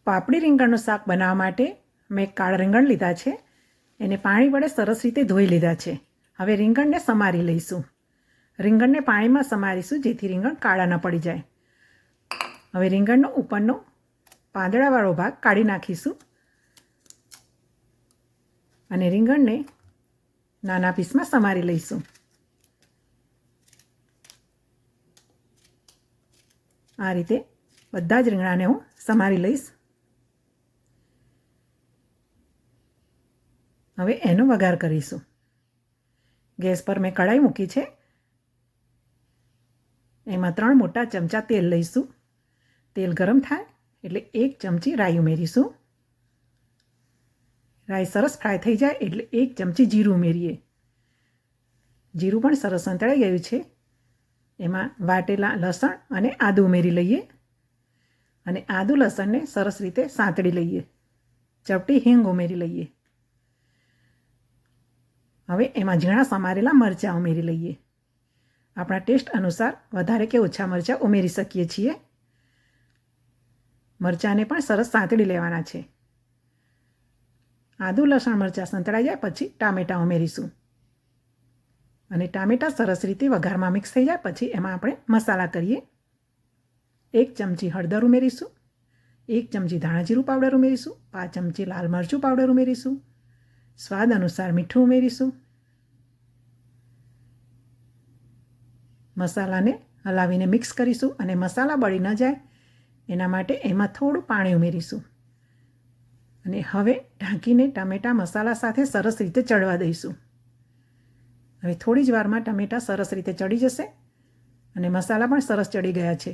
પાપડી રીંગણનું શાક બનાવવા માટે મેં કાળા રીંગણ લીધા છે. એને પાણી વડે સરસ રીતે ધોઈ લીધા છે. હવે રીંગણને સમારી લઈશું. રીંગણને પાણીમાં સમારીશું જેથી રીંગણ કાળા ન પડી જાય. હવે રીંગણનો ઉપરનો પાંદડાવાળો ભાગ કાઢી નાખીશું અને રીંગણને નાના પીસમાં સમારી લઈશું. આ રીતે બધા જ રીંગણાને હું સમારી લઈશ. હવે એનો વઘાર કરીશું. ગેસ પર મેં કઢાઈ મૂકી છે. એમાં 3 મોટા ચમચા તેલ લઈશું. તેલ ગરમ થાય એટલે 1 ચમચી રાઈ ઉમેરીશું. રાઈ સરસ ફ્રાય થઈ જાય એટલે 1 ચમચી જીરું ઉમેરીએ. જીરું પણ સરસ સંતળાઈ ગયું છે. એમાં વાટેલા લસણ અને આદું ઉમેરી લઈએ અને આદું લસણને સરસ રીતે સાંતળી લઈએ. ચપટી હિંગ ઉમેરી લઈએ. હવે એમાં ઝીણા સમારેલા મરચાં ઉમેરી લઈએ. આપણા ટેસ્ટ અનુસાર વધારે કે ઓછા મરચાં ઉમેરી શકીએ છીએ. મરચાંને પણ સરસ સાંતળી લેવાના છે. આદું લસણ મરચાં સંતળાઈ જાય પછી ટામેટાં ઉમેરીશું અને ટામેટાં સરસ રીતે વઘારમાં મિક્સ થઈ જાય પછી એમાં આપણે મસાલા કરીએ. 1 ચમચી હળદર ઉમેરીશું, 1 ચમચી ધાણા જીરું પાવડર ઉમેરીશું, 5 ચમચી લાલ મરચું પાવડર ઉમેરીશું, સ્વાદ અનુસાર મીઠું ઉમેરીશું. મસાલાને હલાવીને મિક્સ કરીશું અને મસાલા બળી ન જાય એના માટે એમાં થોડું પાણી ઉમેરીશું અને હવે ઢાંકીને ટામેટાં મસાલા સાથે સરસ રીતે ચડવા દઈશું. હવે થોડી જ વારમાં ટામેટાં સરસ રીતે ચડી જશે અને મસાલા પણ સરસ ચડી ગયા છે.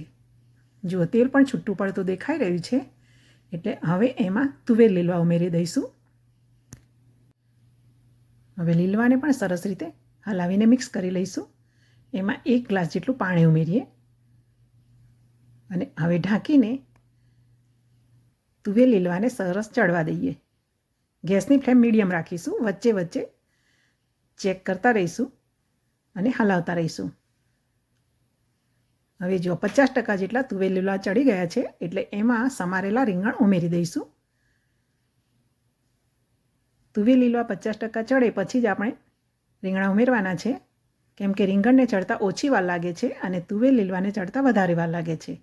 જુઓ તેલ પણ છૂટું પડતું દેખાઈ રહ્યું છે એટલે હવે એમાં તુવેર લીલવા ઉમેરી દઈશું. હવે લીલવાને પણ સરસ રીતે હલાવીને મિક્સ કરી લઈશું. એમાં 1 ગ્લાસ જેટલું પાણી ઉમેરીએ અને હવે ઢાંકીને તુવેર લીલવાને સરસ ચડવા દઈએ. ગેસની ફ્લેમ મીડિયમ રાખીશું. વચ્ચે વચ્ચે ચેક કરતા રહીશું અને હલાવતા રહીશું. હવે જો 50% જેટલા તુવેર લીલવા ચડી ગયા છે એટલે એમાં સમારેલા રીંગણ ઉમેરી દઈશું. તુવેર લીલવા 50% ચડે પછી જ આપણે રીંગણા ઉમેરવાના છે કેમ કે રીંગણને ચડતા ઓછી વાર લાગે છે અને તુવેર લીલવાને ચડતા વધારે વાર લાગે છે.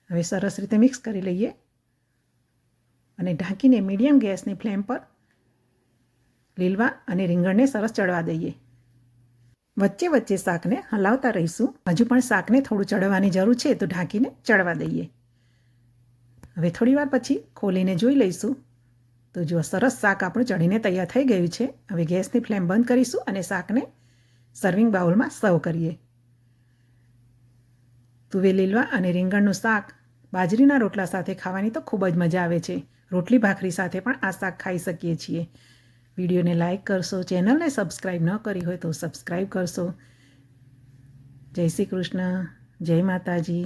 હવે સરસ રીતે મિક્સ કરી લઈએ અને ઢાંકીને મીડિયમ ગેસની ફ્લેમ પર લીલવા અને રીંગણને સરસ ચડવા દઈએ. વચ્ચે વચ્ચે શાકને હલાવતા રહીશું. હજુ પણ શાકને થોડું ચડવાની જરૂર છે તો ઢાંકીને ચડવા દઈએ. હવે થોડીવાર પછી ખોલીને જોઈ લઈશું તો જો સરસ શાક આપણું ચડીને તૈયાર થઈ ગયું છે. હવે ગેસની ફ્લેમ બંધ કરીશું અને શાકને સર્વિંગ બાઉલમાં સર્વ કરીએ. તુવેર લીલવા અને રીંગણનું શાક બાજરીના રોટલા સાથે ખાવાની તો ખૂબ જ મજા આવે છે. રોટલી ભાખરી સાથે પણ આ શાક ખાઈ શકીએ છીએ. વિડીયોને લાઇક કરશો, ચેનલને સબસ્ક્રાઈબ ન કરી હોય તો સબસ્ક્રાઈબ કરશો. જય શ્રી કૃષ્ણ, જય માતાજી.